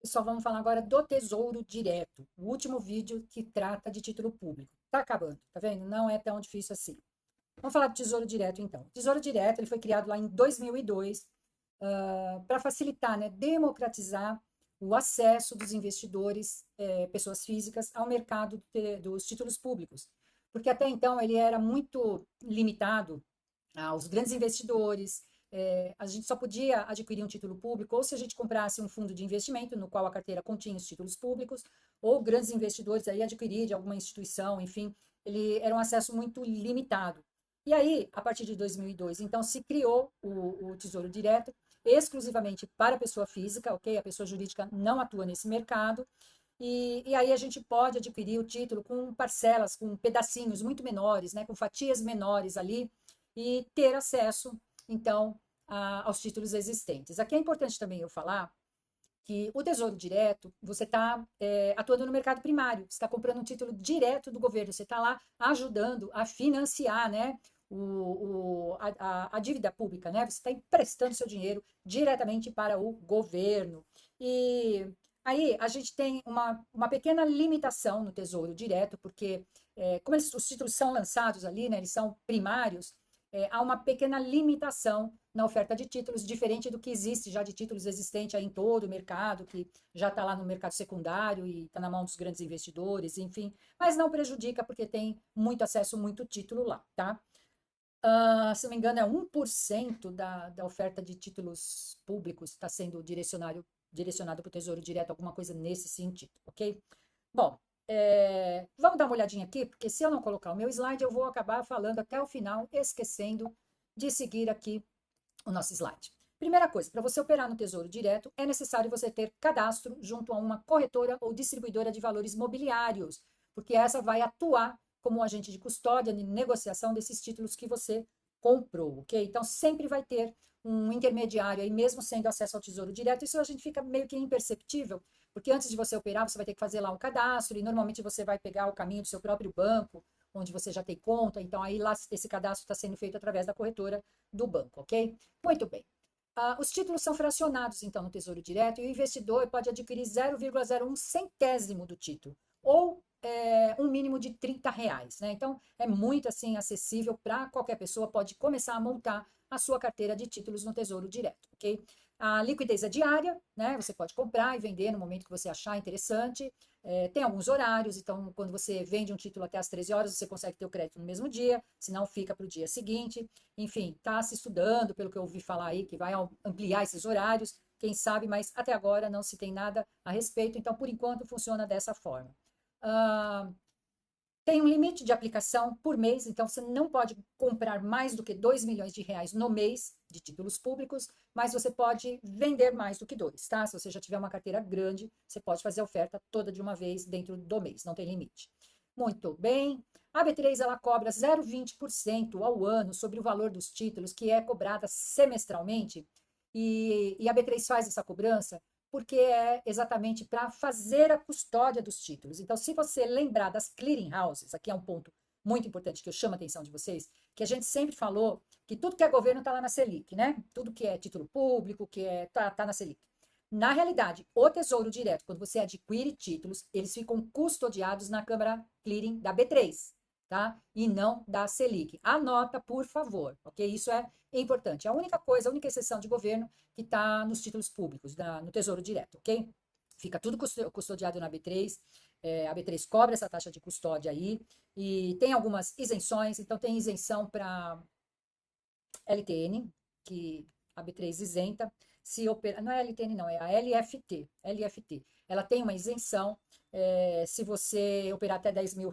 Pessoal, vamos falar agora do Tesouro Direto, o último vídeo que trata de título público. Tá acabando, tá vendo? Não é tão difícil assim. Vamos falar do Tesouro Direto, então. O Tesouro Direto ele foi criado lá em 2002 para facilitar, né, democratizar o acesso dos investidores, pessoas físicas, ao mercado dos títulos públicos. Porque até então ele era muito limitado aos grandes investidores. A gente só podia adquirir um título público ou se a gente comprasse um fundo de investimento, no qual a carteira continha os títulos públicos, ou grandes investidores aí adquirir de alguma instituição, enfim, ele era um acesso muito limitado. E aí, a partir de 2002, então, se criou o Tesouro Direto exclusivamente para a pessoa física, ok? A pessoa jurídica não atua nesse mercado. E aí a gente pode adquirir o título com parcelas, com pedacinhos muito menores, né? Com fatias menores ali, e ter acesso, então, aos títulos existentes. Aqui é importante também eu falar que o Tesouro Direto, você está atuando no mercado primário, você está comprando um título direto do governo, você está lá ajudando a financiar, né, a dívida pública, né? Você está emprestando seu dinheiro diretamente para o governo. E aí a gente tem uma pequena limitação no Tesouro Direto, porque como os títulos são lançados ali, né, eles são primários, há uma pequena limitação na oferta de títulos, diferente do que existe já de títulos existente aí em todo o mercado, que já está lá no mercado secundário e está na mão dos grandes investidores, enfim, mas não prejudica porque tem muito acesso, muito título lá, tá? Se não me engano, é 1% da oferta de títulos públicos está sendo direcionado para o Tesouro Direto, alguma coisa nesse sentido, ok? Bom, vamos dar uma olhadinha aqui, porque se eu não colocar o meu slide, eu vou acabar falando até o final, esquecendo de seguir aqui o nosso slide. Primeira coisa, para você operar no Tesouro Direto, é necessário você ter cadastro junto a uma corretora ou distribuidora de valores mobiliários, porque essa vai atuar como um agente de custódia e negociação desses títulos que você comprou, ok? Então, sempre vai ter um intermediário aí, mesmo sendo acesso ao Tesouro Direto, isso a gente fica meio que imperceptível, porque antes de você operar, você vai ter que fazer lá um cadastro, e normalmente você vai pegar o caminho do seu próprio banco, onde você já tem conta, então aí lá esse cadastro está sendo feito através da corretora do banco, ok? Muito bem. Os títulos são fracionados, então, no Tesouro Direto, e o investidor pode adquirir 0,01 centésimo do título, ou um mínimo de R$ 30, né? Então, é muito, assim, acessível para qualquer pessoa, pode começar a montar a sua carteira de títulos no Tesouro Direto, ok? A liquidez é diária, né? Você pode comprar e vender no momento que você achar interessante. Tem alguns horários, então, quando você vende um título até às 13 horas, você consegue ter o crédito no mesmo dia, senão fica para o dia seguinte. Enfim, está se estudando, pelo que eu ouvi falar aí, que vai ampliar esses horários, quem sabe, mas até agora não se tem nada a respeito, então, por enquanto, funciona dessa forma. Tem um limite de aplicação por mês, então você não pode comprar mais do que R$ 2 milhões no mês de títulos públicos, mas você pode vender mais do que dois, tá? Se você já tiver uma carteira grande, você pode fazer a oferta toda de uma vez dentro do mês, não tem limite. Muito bem. A B3 ela cobra 0,20% ao ano sobre o valor dos títulos, que é cobrada semestralmente, e a B3 faz essa cobrança porque é exatamente para fazer a custódia dos títulos. Então, se você lembrar das clearing houses, aqui é um ponto muito importante que eu chamo a atenção de vocês, que a gente sempre falou que tudo que é governo está lá na Selic, né? Tudo que é título público, que tá na Selic. Na realidade, o Tesouro Direto, quando você adquire títulos, eles ficam custodiados na Câmara Clearing da B3, tá? E não da Selic. Anota, por favor, ok? Isso é importante. A única coisa, a única exceção de governo que está nos títulos públicos, no Tesouro Direto, ok? Fica tudo custodiado na B3, a B3 cobra essa taxa de custódia aí, e tem algumas isenções, então tem isenção para LTN, que a B3 isenta, se opera, não é LTN não, é a LFT. Ela tem uma isenção, se você operar até R$ 10 mil,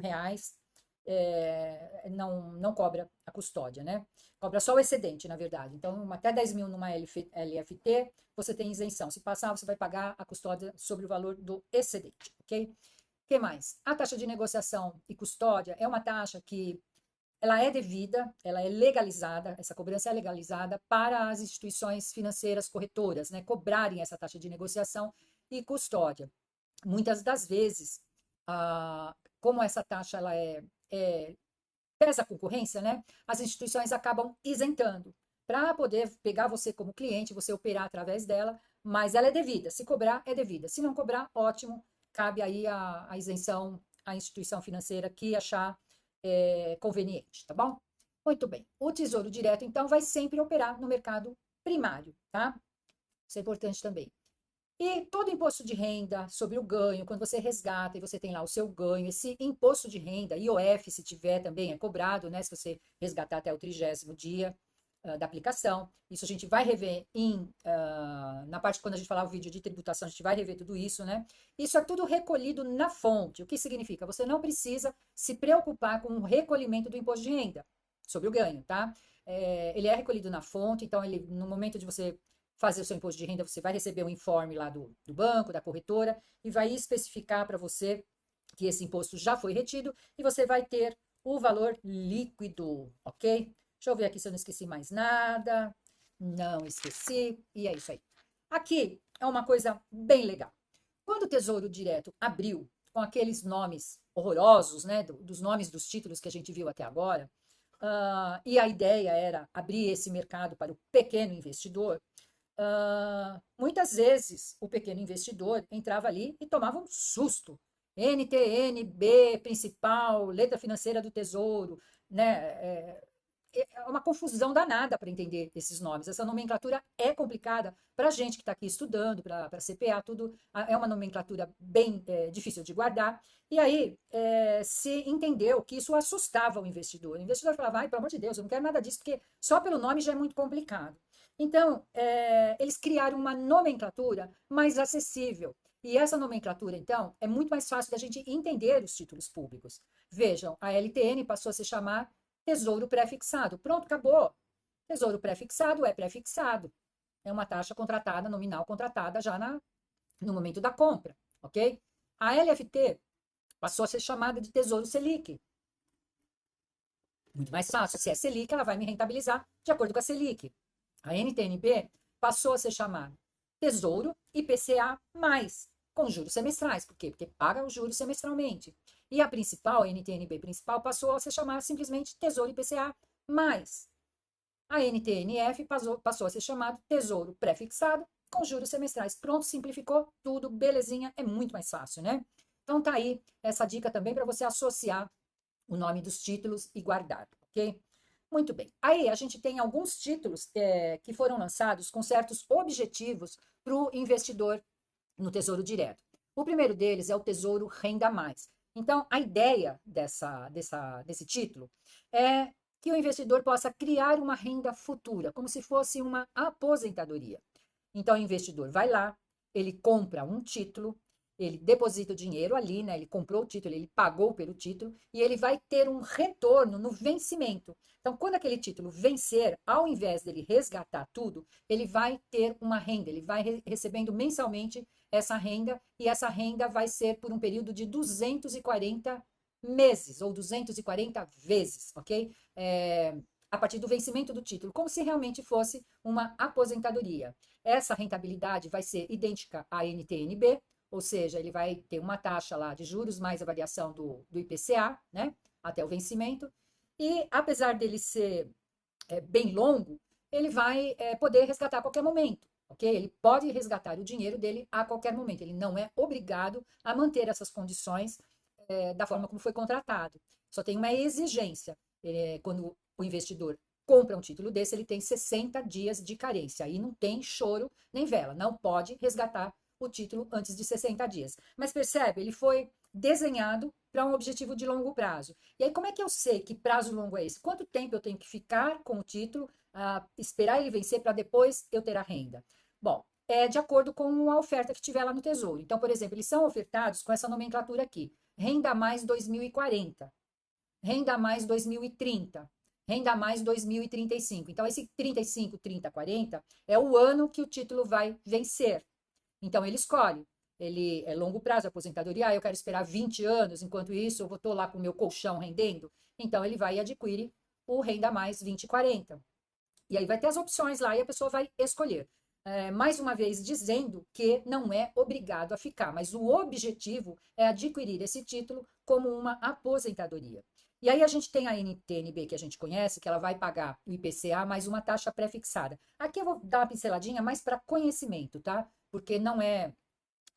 não cobra a custódia, né? Cobra só o excedente, na verdade. Então, até 10 mil numa LFT, você tem isenção. Se passar, você vai pagar a custódia sobre o valor do excedente, ok? O que mais? A taxa de negociação e custódia é uma taxa que ela é devida, ela é legalizada, essa cobrança é legalizada para as instituições financeiras corretoras, né, cobrarem essa taxa de negociação e custódia. Muitas das vezes, como essa taxa ela pesa a concorrência, né, as instituições acabam isentando. Para poder pegar você como cliente, você operar através dela, mas ela é devida. Se cobrar, é devida. Se não cobrar, ótimo, cabe aí a isenção à instituição financeira que achar conveniente, tá bom? Muito bem. O Tesouro Direto, então, vai sempre operar no mercado primário, tá? Isso é importante também. E todo imposto de renda sobre o ganho, quando você resgata e você tem lá o seu ganho, esse imposto de renda, IOF, se tiver também, é cobrado, né? Se você resgatar até o 30º dia da aplicação. Isso a gente vai rever na parte quando a gente falar o vídeo de tributação, a gente vai rever tudo isso, né? Isso é tudo recolhido na fonte. O que significa? Você não precisa se preocupar com o recolhimento do imposto de renda sobre o ganho, tá? Ele é recolhido na fonte, então no momento de você fazer o seu imposto de renda, você vai receber um informe lá do banco, da corretora, e vai especificar para você que esse imposto já foi retido e você vai ter o valor líquido, ok? Deixa eu ver aqui se eu não esqueci mais nada. Não esqueci. E é isso aí. Aqui é uma coisa bem legal. Quando o Tesouro Direto abriu com aqueles nomes horrorosos, né, dos nomes dos títulos que a gente viu até agora, e a ideia era abrir esse mercado para o pequeno investidor, muitas vezes o pequeno investidor entrava ali e tomava um susto. NTNB, principal, letra financeira do Tesouro, né? É uma confusão danada para entender esses nomes. Essa nomenclatura é complicada para a gente que está aqui estudando, para CPA, tudo é uma nomenclatura bem difícil de guardar. E aí se entendeu que isso assustava o investidor. O investidor falava, ai, pelo amor de Deus, eu não quero nada disso, porque só pelo nome já é muito complicado. Então, eles criaram uma nomenclatura mais acessível. E essa nomenclatura, então, é muito mais fácil da gente entender os títulos públicos. Vejam, a LTN passou a se chamar Tesouro Pré-fixado. Pronto, acabou. Tesouro pré-fixado é pré-fixado. É uma taxa contratada, nominal contratada já no momento da compra, ok? A LFT passou a ser chamada de Tesouro Selic. Muito mais fácil. Se é Selic, ela vai me rentabilizar de acordo com a Selic. A NTNB passou a ser chamada Tesouro IPCA+, com juros semestrais. Por quê? Porque paga os juros semestralmente. E a principal, a NTNB principal, passou a se chamar simplesmente Tesouro IPCA+. A NTNF passou a ser chamado Tesouro Pré-fixado com juros semestrais. Pronto, simplificou tudo, belezinha, é muito mais fácil, né? Então tá aí essa dica também para você associar o nome dos títulos e guardar, ok? Muito bem. Aí a gente tem alguns títulos que foram lançados com certos objetivos para o investidor no Tesouro Direto. O primeiro deles é o Tesouro Renda Mais. Então, a ideia desse título é que o investidor possa criar uma renda futura, como se fosse uma aposentadoria. Então, o investidor vai lá, ele compra um título, ele deposita o dinheiro ali, né? Ele comprou o título, ele pagou pelo título e ele vai ter um retorno no vencimento. Então, quando aquele título vencer, ao invés dele resgatar tudo, ele vai ter uma renda, ele vai recebendo mensalmente essa renda e essa renda vai ser por um período de 240 meses ou 240 vezes, ok? A partir do vencimento do título, como se realmente fosse uma aposentadoria. Essa rentabilidade vai ser idêntica à NTNB, ou seja, ele vai ter uma taxa lá de juros mais a variação do IPCA, né, até o vencimento, e apesar dele ser bem longo, ele vai poder resgatar a qualquer momento, ok? Ele pode resgatar o dinheiro dele a qualquer momento, ele não é obrigado a manter essas condições da forma como foi contratado. Só tem uma exigência, quando o investidor compra um título desse, ele tem 60 dias de carência, aí não tem choro nem vela, não pode resgatar o título antes de 60 dias. Mas percebe, ele foi desenhado para um objetivo de longo prazo. E aí, como é que eu sei que prazo longo é esse? Quanto tempo eu tenho que ficar com o título, esperar ele vencer para depois eu ter a renda? Bom, é de acordo com a oferta que tiver lá no Tesouro. Então, por exemplo, eles são ofertados com essa nomenclatura aqui: Renda Mais 2040, Renda Mais 2030, Renda Mais 2035. Então, esse 35, 30, 40 é o ano que o título vai vencer. Então, ele escolhe. Ele é longo prazo, aposentadoria, eu quero esperar 20 anos, enquanto isso eu estou lá com o meu colchão rendendo. Então, ele vai e adquire o Renda Mais 2040. E aí vai ter as opções lá e a pessoa vai escolher. Mais uma vez dizendo que não é obrigado a ficar, mas o objetivo é adquirir esse título como uma aposentadoria. E aí a gente tem a NTNB que a gente conhece, que ela vai pagar o IPCA mais uma taxa pré-fixada. Aqui eu vou dar uma pinceladinha mais para conhecimento, tá? porque não é,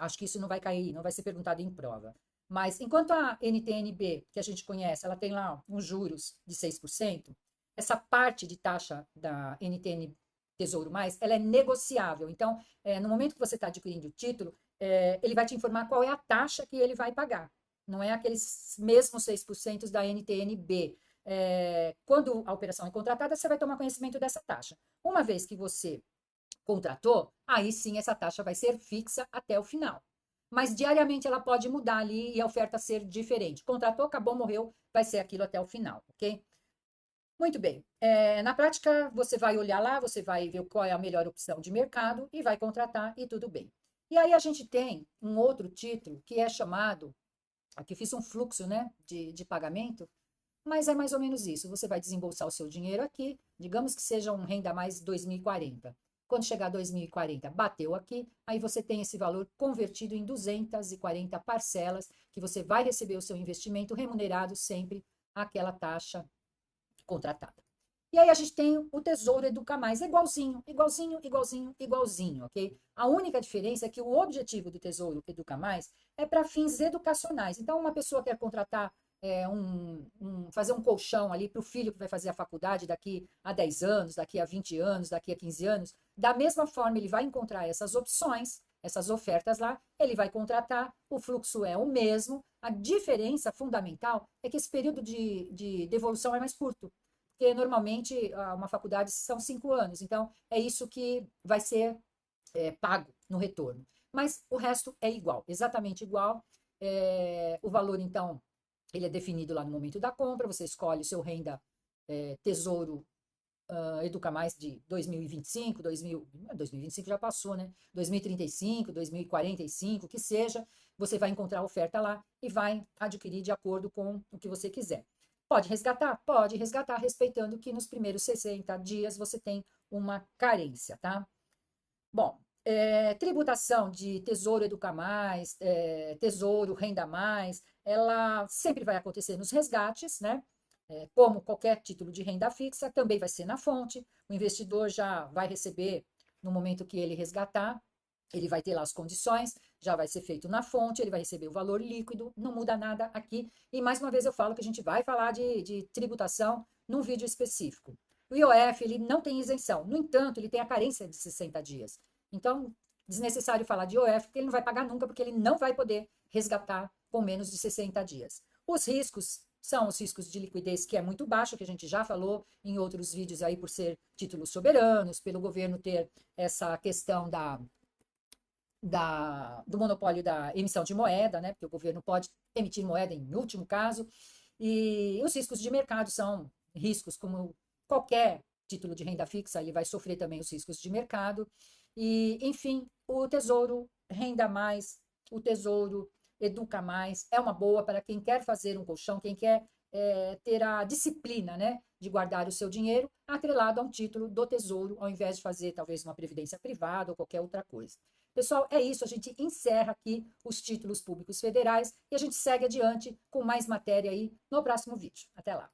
acho que isso não vai cair, não vai ser perguntado em prova. Mas enquanto a NTN-B, que a gente conhece, ela tem lá uns juros de 6%, essa parte de taxa da NTN Tesouro Mais, ela é negociável. Então, no momento que você está adquirindo o título, ele vai te informar qual é a taxa que ele vai pagar. Não é aqueles mesmos 6% da NTN-B. Quando a operação é contratada, você vai tomar conhecimento dessa taxa. Uma vez que você contratou, aí sim essa taxa vai ser fixa até o final. Mas diariamente ela pode mudar ali e a oferta ser diferente. Contratou, acabou, morreu, vai ser aquilo até o final, ok? Muito bem. Na prática, você vai olhar lá, você vai ver qual é a melhor opção de mercado e vai contratar e tudo bem. E aí a gente tem um outro título que é chamado, aqui fiz um fluxo, né, de pagamento, mas é mais ou menos isso. Você vai desembolsar o seu dinheiro aqui, digamos que seja um renda mais 2040. Quando chegar a 2040, bateu aqui, aí você tem esse valor convertido em 240 parcelas, que você vai receber o seu investimento remunerado sempre àquela taxa contratada. E aí a gente tem o Tesouro Educa Mais, igualzinho, igualzinho, igualzinho, igualzinho, ok? A única diferença é que o objetivo do Tesouro Educa Mais é para fins educacionais. Então, uma pessoa quer contratar, fazer um colchão ali para o filho que vai fazer a faculdade daqui a 10 anos, daqui a 20 anos, daqui a 15 anos, da mesma forma ele vai encontrar essas opções, essas ofertas lá, ele vai contratar, o fluxo é o mesmo, a diferença fundamental é que esse período de devolução é mais curto, porque normalmente uma faculdade são 5 anos, então é isso que vai ser pago no retorno. Mas o resto é igual, exatamente igual. O valor, então, ele é definido lá no momento da compra, você escolhe o seu renda Tesouro Educa Mais de 2025, 2025 já passou, né? 2035, 2045, que seja, você vai encontrar a oferta lá e vai adquirir de acordo com o que você quiser. Pode resgatar? Pode resgatar, respeitando que nos primeiros 60 dias você tem uma carência, tá? Bom, tributação de Tesouro Educa Mais, Tesouro Renda Mais, ela sempre vai acontecer nos resgates, né? Como qualquer título de renda fixa, também vai ser na fonte. O investidor já vai receber no momento que ele resgatar, ele vai ter lá as condições, já vai ser feito na fonte, ele vai receber o valor líquido, não muda nada aqui. E mais uma vez eu falo que a gente vai falar de tributação num vídeo específico. O IOF, ele não tem isenção, no entanto, ele tem a carência de 60 dias. Então, desnecessário falar de IOF, porque ele não vai pagar nunca, porque ele não vai poder resgatar com menos de 60 dias. Os riscos são os riscos de liquidez, que é muito baixo, que a gente já falou em outros vídeos aí, por ser títulos soberanos, pelo governo ter essa questão do monopólio da emissão de moeda, né? Porque o governo pode emitir moeda em último caso. E os riscos de mercado são riscos como qualquer título de renda fixa, ele vai sofrer também os riscos de mercado. E, enfim, o Tesouro Renda Mais, o Tesouro Educa Mais, é uma boa para quem quer fazer um colchão, quem quer ter a disciplina, né, de guardar o seu dinheiro atrelado a um título do Tesouro, ao invés de fazer talvez uma previdência privada ou qualquer outra coisa. Pessoal, é isso, a gente encerra aqui os títulos públicos federais e a gente segue adiante com mais matéria aí no próximo vídeo. Até lá!